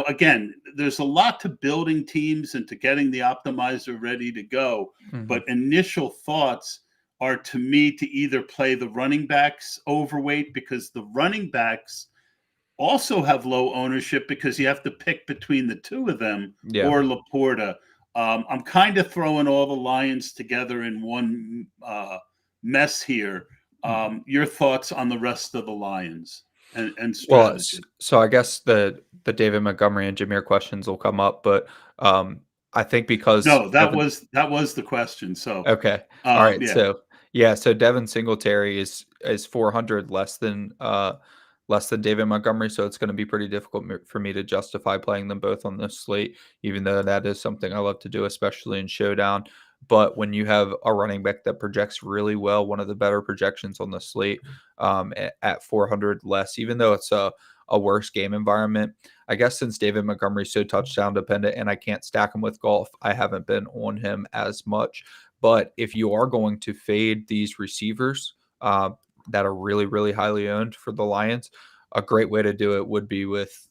[SPEAKER 1] again, there's a lot to building teams and to getting the optimizer ready to go. But initial thoughts are, to me, to either play the running backs overweight, because the running backs also have low ownership because you have to pick between the 2 of them, or Laporta. I'm kind of throwing all the Lions together in one mess here. Your thoughts on the rest of the Lions and strategy?
[SPEAKER 3] Well, so I guess the David Montgomery and Jameer questions will come up, but I think because
[SPEAKER 1] that was the question. So
[SPEAKER 3] okay, all right, so Devin Singletary is 400 less than David Montgomery, so it's going to be pretty difficult for me to justify playing them both on this slate, even though that is something I love to do, especially in showdown. But when you have a running back that projects really well, one of the better projections on the slate at 400 less, even though it's a worse game environment, I guess since David Montgomery is so touchdown dependent and I can't stack him with Goff, I haven't been on him as much. But if you are going to fade these receivers that are really, really highly owned for the Lions, a great way to do it would be with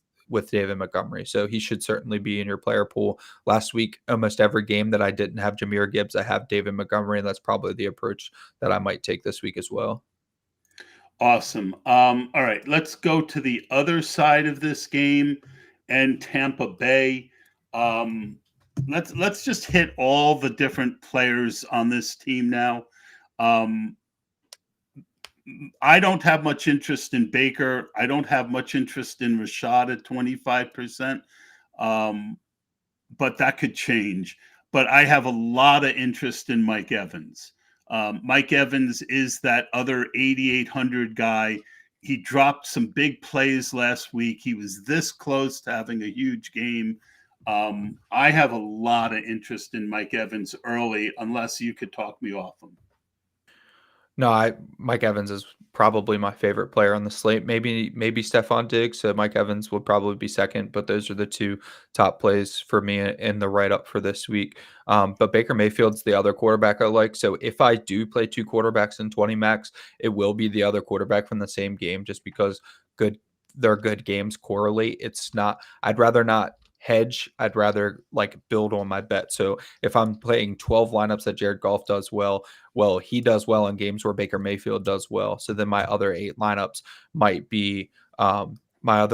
[SPEAKER 3] David Montgomery. So he should certainly be in your player pool. Last week, almost every game that I didn't have Jahmyr Gibbs, I have David Montgomery, and that's probably the approach that I might take this week as well.
[SPEAKER 1] Awesome. All right, let's go to the other side of this game and Tampa Bay. Um, let's just hit all the different players on this team now. Um, I don't have much interest in Baker. I don't have much interest in Rashad at 25%. But that could change. But I have a lot of interest in Mike Evans. Mike Evans is that other 8,800 guy. He dropped some big plays last week. He was this close to having a huge game. I have a lot of interest in Mike Evans early, unless you could talk me off him.
[SPEAKER 3] No, Mike Evans is probably my favorite player on the slate. Maybe Stephon Diggs. So Mike Evans would probably be second, but those are the two top plays for me in the write up for this week. But Baker Mayfield's the other quarterback I like. So if I do play two quarterbacks in 20 max, it will be the other quarterback from the same game, just because their good games correlate. It's not. I'd rather not hedge. I'd rather build on my bet. So if I'm playing 12 lineups that Jared Goff does well, he does well in games where Baker Mayfield does well. So then my other 8 lineups might be Mike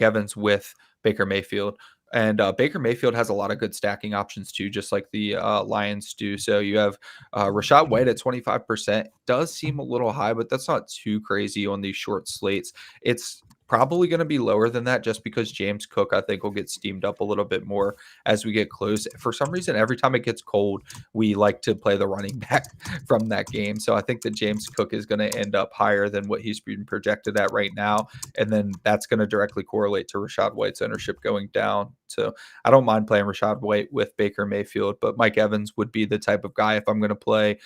[SPEAKER 3] Evans with Baker Mayfield. And Baker Mayfield has a lot of good stacking options too, just like the Lions do. So you have Rachaad White at 25%. Does seem a little high, but that's not too crazy on these short slates. It's probably going to be lower than that just because James Cook, I think, will get steamed up a little bit more as we get close. For some reason, every time it gets cold, we like to play the running back from that game. So I think that James Cook is going to end up higher than what he's been projected at right now. And then that's going to directly correlate to Rachaad White's ownership going down. So I don't mind playing Rachaad White with Baker Mayfield, but Mike Evans would be the type of guy, if I'm going to play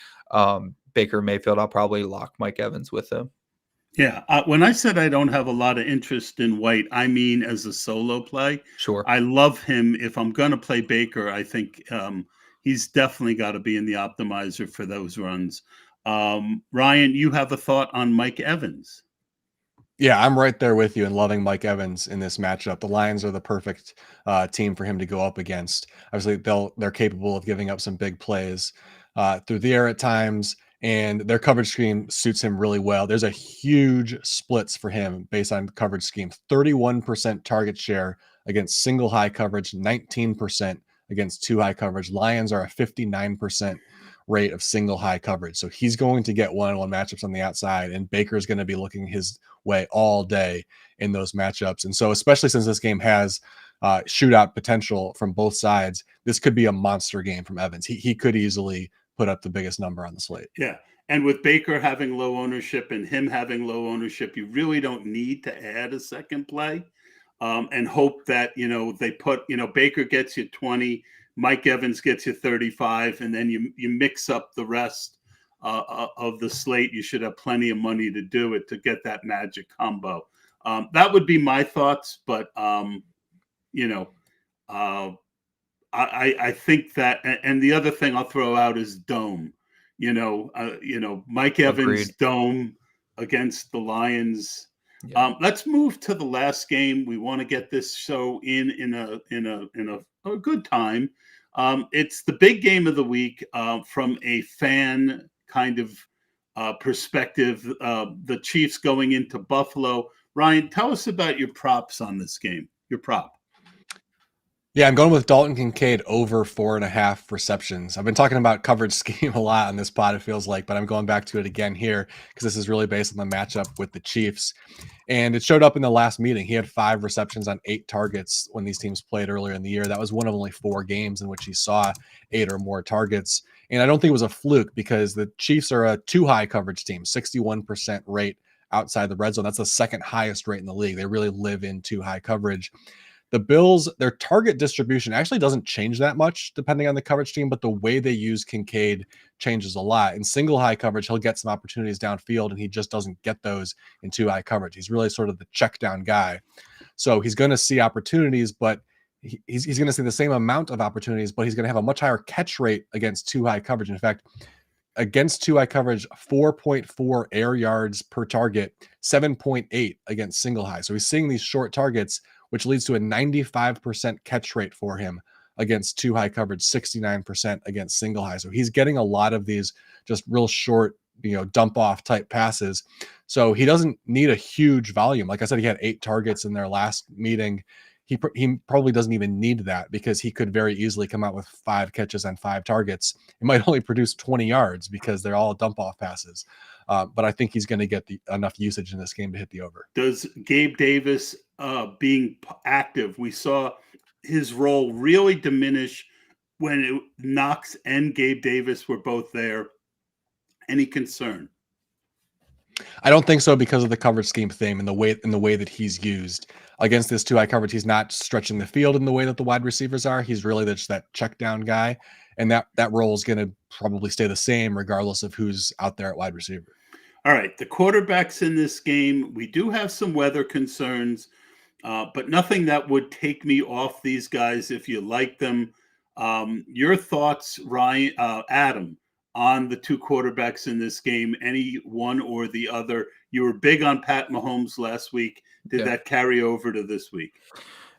[SPEAKER 3] Baker Mayfield, I'll probably lock Mike Evans with him.
[SPEAKER 1] Yeah. When I said I don't have a lot of interest in White, I mean as a solo play.
[SPEAKER 3] Sure.
[SPEAKER 1] I love him. If I'm going to play Baker, I think he's definitely got to be in the optimizer for those runs. Ryan, you have a thought on Mike Evans?
[SPEAKER 2] Yeah, I'm right there with you and loving Mike Evans in this matchup. The Lions are the perfect team for him to go up against. Obviously, they're capable of giving up some big plays through the air at times, and their coverage scheme suits him really well. There's a huge splits for him based on coverage scheme. 31% target share against single high coverage, 19% against two high coverage. Lions are a 59% rate of single high coverage. So he's going to get one-on-one matchups on the outside, and Baker's going to be looking his way all day in those matchups. And so, especially since this game has shootout potential from both sides, this could be a monster game from Evans. He could easily put up the biggest number on the slate.
[SPEAKER 1] Yeah. And with Baker having low ownership and him having low ownership, you really don't need to add a second play and hope that, they put, Baker gets you 20, Mike Evans gets you 35, and then you mix up the rest of the slate. You should have plenty of money to do it, to get that magic combo. That would be my thoughts, but I think that, and the other thing I'll throw out is dome. Mike Evans. Agreed. Dome against the Lions. Yeah. Let's move to the last game. We want to get this show in a good time. It's the big game of the week from a fan kind of perspective. The Chiefs going into Buffalo. Ryan, tell us about your props on this game. Your prop.
[SPEAKER 2] Yeah, I'm going with Dalton Kincaid over 4.5 receptions. I've been talking about coverage scheme a lot on this pod, it feels like, but I'm going back to it again here because this is really based on the matchup with the Chiefs. And it showed up in the last meeting. He had 5 receptions on 8 targets when these teams played earlier in the year. That was one of only 4 games in which he saw 8 or more targets. And I don't think it was a fluke because the Chiefs are a too high coverage team, 61% rate outside the red zone. That's the second highest rate in the league. They really live in too high coverage. The Bills, their target distribution actually doesn't change that much depending on the coverage team, but the way they use Kincaid changes a lot. In single high coverage, he'll get some opportunities downfield, and he just doesn't get those in too high coverage. He's really sort of the check down guy. So he's going to see opportunities, but he's going to see the same amount of opportunities, but he's going to have a much higher catch rate against too high coverage. In fact, against too high coverage, 4.4 air yards per target, 7.8 against single high. So he's seeing these short targets, which leads to a 95% catch rate for him against too high coverage, 69% against single high. So he's getting a lot of these just real short dump off type passes. So he doesn't need a huge volume. Like I said, he had 8 targets in their last meeting. He probably doesn't even need that, because he could very easily come out with 5 catches and 5 targets. It might only produce 20 yards because they're all dump off passes. But I think he's going to get enough usage in this game to hit the over.
[SPEAKER 1] Does Gabe Davis being active, we saw his role really diminish when Knox and Gabe Davis were both there. Any concern?
[SPEAKER 2] I don't think so, because of the coverage scheme theme and the way that he's used against this 2-high coverage. He's not stretching the field in the way that the wide receivers are. He's really just that check down guy, and that role is going to probably stay the same regardless of who's out there at wide receiver.
[SPEAKER 1] All right, the quarterbacks in this game, we do have some weather concerns, but nothing that would take me off these guys if you like them. Your thoughts, Ryan, Adam, on the 2 quarterbacks in this game, any one or the other? You were big on Pat Mahomes last week. Did that carry over to this week?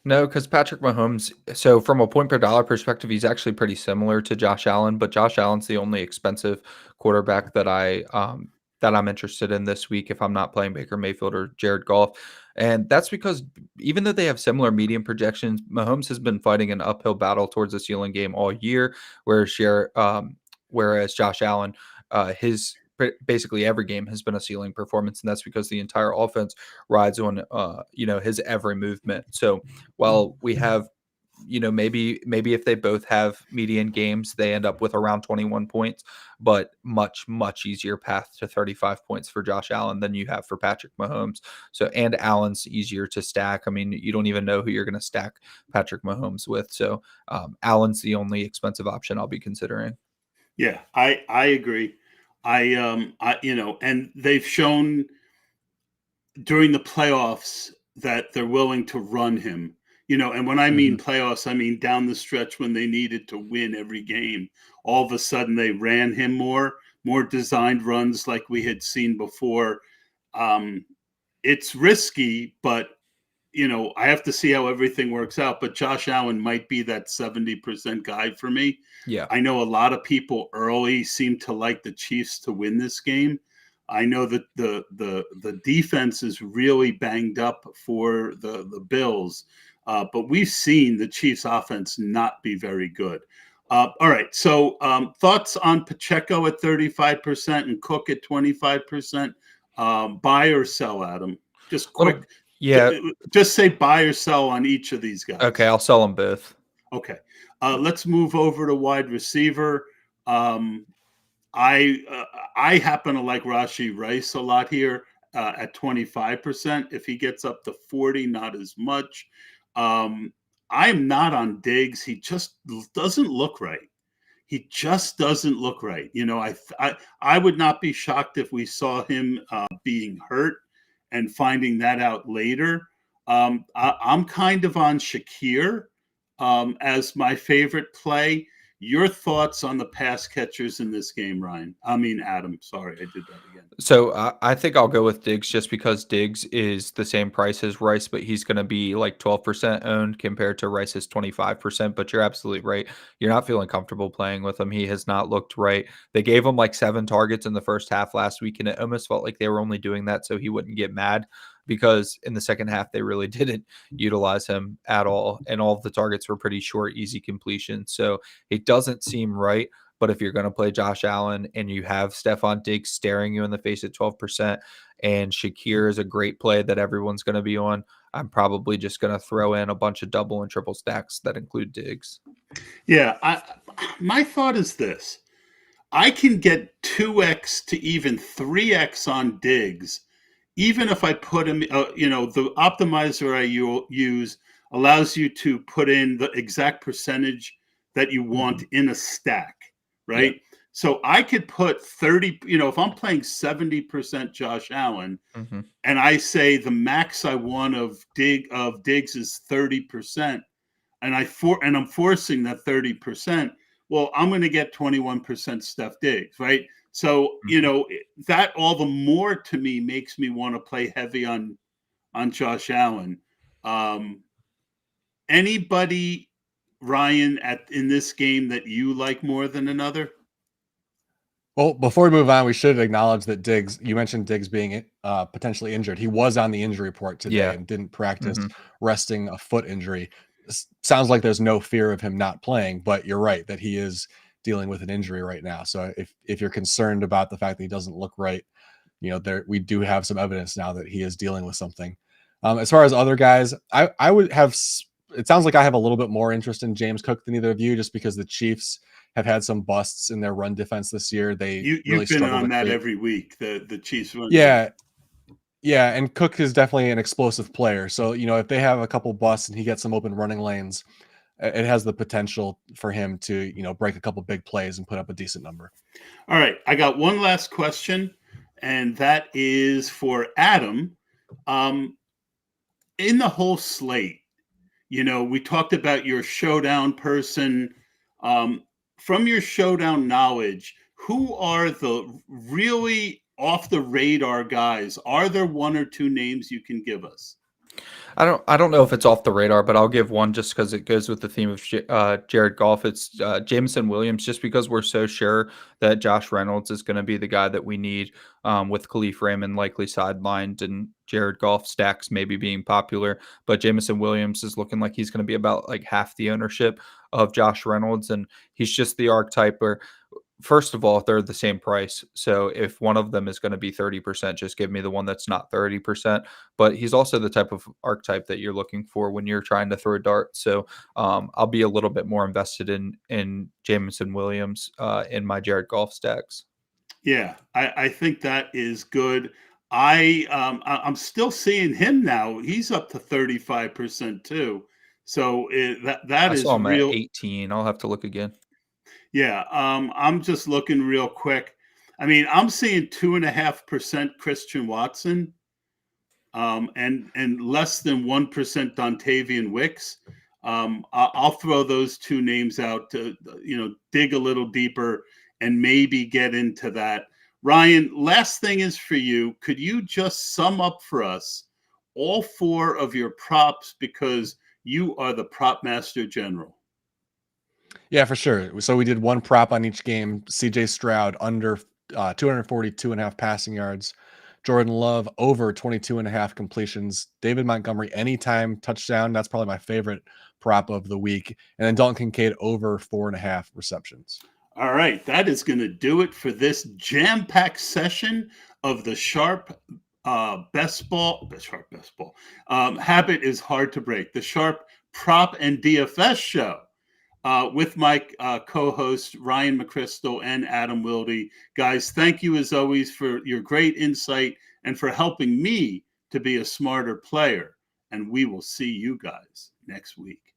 [SPEAKER 3] No, because Patrick Mahomes, so from a point per dollar perspective, he's actually pretty similar to Josh Allen, but Josh Allen's the only expensive quarterback that I'm interested in this week if I'm not playing Baker Mayfield or Jared Goff. And that's because even though they have similar median projections, Mahomes has been fighting an uphill battle towards the ceiling game all year, whereas Josh Allen, his basically every game has been a ceiling performance, and that's because the entire offense rides on his every movement. So while we have maybe if they both have median games, they end up with around 21 points, but much easier path to 35 points for Josh Allen than you have for Patrick Mahomes. So, and Allen's easier to stack. I mean, you don't even know who you're going to stack Patrick Mahomes with. So Allen's the only expensive option I'll be considering.
[SPEAKER 1] Yeah, I agree. And they've shown during the playoffs that they're willing to run him, and when I mean playoffs, I mean down the stretch when they needed to win every game. All of a sudden they ran him more designed runs like we had seen before. It's risky, but I have to see how everything works out, but Josh Allen might be that 70% guy for me.
[SPEAKER 3] Yeah.
[SPEAKER 1] I know a lot of people early seem to like the Chiefs to win this game. I know that the defense is really banged up for the Bills, but we've seen the Chiefs offense not be very good. All right. So thoughts on Pacheco at 35% and Cook at 25%, buy or sell, Adam? Just quick.
[SPEAKER 3] Yeah.
[SPEAKER 1] Just say buy or sell on each of these guys.
[SPEAKER 3] Okay, I'll sell them both.
[SPEAKER 1] Okay. Let's move over to wide receiver. I happen to like Rashee Rice a lot here at 25%. If he gets up to 40, not as much. I'm not on Diggs. He just doesn't look right. He just doesn't look right. I would not be shocked if we saw him being hurt and finding that out later. I'm kind of on Shakir as my favorite play. Your thoughts on the pass catchers in this game, Ryan? Adam. Sorry, I did that again.
[SPEAKER 3] So I think I'll go with Diggs just because Diggs is the same price as Rice, but he's going to be like 12% owned compared to Rice's 25%. But you're absolutely right. You're not feeling comfortable playing with him. He has not looked right. They gave him like 7 targets in the first half last week, and it almost felt like they were only doing that so he wouldn't get mad, because in the second half, they really didn't utilize him at all. And all of the targets were pretty short, easy completion. So it doesn't seem right. But if you're going to play Josh Allen and you have Stephon Diggs staring you in the face at 12%, and Shakir is a great play that everyone's going to be on, I'm probably just going to throw in a bunch of double and triple stacks that include Diggs.
[SPEAKER 1] Yeah, my thought is this. I can get 2x to even 3x on Diggs, even if I put him, the optimizer I use allows you to put in the exact percentage that you want in a stack, right? Yeah. So I could put 30, if I'm playing 70% Josh Allen, and I say the max I want of Diggs is 30%, and I'm forcing that 30%, well, I'm going to get 21% Steph Diggs, right? So, that all the more to me makes me want to play heavy on Josh Allen. Anybody, Ryan, in this game that you like more than another?
[SPEAKER 2] Well, before we move on, we should acknowledge that Diggs, you mentioned Diggs being potentially injured. He was on the injury report today
[SPEAKER 3] Yeah.
[SPEAKER 2] and didn't practice,
[SPEAKER 3] hmm
[SPEAKER 2] resting a foot injury. Sounds like there's no fear of him not playing, but you're right that he is dealing with an injury right now. So if you're concerned about the fact that he doesn't look right, we do have some evidence now that he is dealing with something. As far as other guys, I would have. It sounds like I have a little bit more interest in James Cook than either of you, just because the Chiefs have had some busts in their run defense this year. They
[SPEAKER 1] You've
[SPEAKER 2] really
[SPEAKER 1] been
[SPEAKER 2] struggle
[SPEAKER 1] on
[SPEAKER 2] to
[SPEAKER 1] that
[SPEAKER 2] create.
[SPEAKER 1] every week. The Chiefs run.
[SPEAKER 2] Yeah, yeah, and Cook is definitely an explosive player. So if they have a couple busts and he gets some open running lanes, it has the potential for him to break a couple big plays and put up a decent number.
[SPEAKER 1] All right, I got one last question, and that is for Adam. In the whole slate, we talked about your showdown person. From your showdown knowledge, who are the really off the radar guys? Are there one or two names you can give us?
[SPEAKER 3] I don't know if it's off the radar, but I'll give one just because it goes with the theme of Jared Goff. It's Jameson Williams, just because we're so sure that Josh Reynolds is going to be the guy that we need, with Khalif Raymond likely sidelined and Jared Goff stacks maybe being popular. But Jameson Williams is looking like he's going to be about like half the ownership of Josh Reynolds, and he's just the archetype where, first of all, they're the same price. So if one of them is going to be 30%, just give me the one that's not 30%. But he's also the type of archetype that you're looking for when you're trying to throw a dart. So I'll be a little bit more invested in Jameson Williams in my Jared Goff stacks.
[SPEAKER 1] Yeah, I think that is good. I'm still seeing him now. He's up to 35% too. So that
[SPEAKER 3] I
[SPEAKER 1] is
[SPEAKER 3] saw him at
[SPEAKER 1] real.
[SPEAKER 3] 18. I'll have to look again.
[SPEAKER 1] Yeah, I'm just looking real quick. I mean, I'm seeing 2.5% Christian Watson, and less than 1% Dontavian Wicks. I'll throw those two names out to dig a little deeper and maybe get into that. Ryan, last thing is for you. Could you just sum up for us all four of your props, because you are the prop master general?
[SPEAKER 2] Yeah, for sure. So we did one prop on each game. CJ Stroud under 242.5 passing yards. Jordan Love over 22.5 completions. David Montgomery anytime touchdown. That's probably my favorite prop of the week. And then Dalton Kincaid over 4.5 receptions.
[SPEAKER 1] All right, that is going to do it for this jam-packed session of the Sharp Best Ball. Habit is hard to break. The Sharp Prop and DFS Show. With my co-hosts Ryan McCrystal and Adam Wilde. Guys, thank you as always for your great insight and for helping me to be a smarter player. And we will see you guys next week.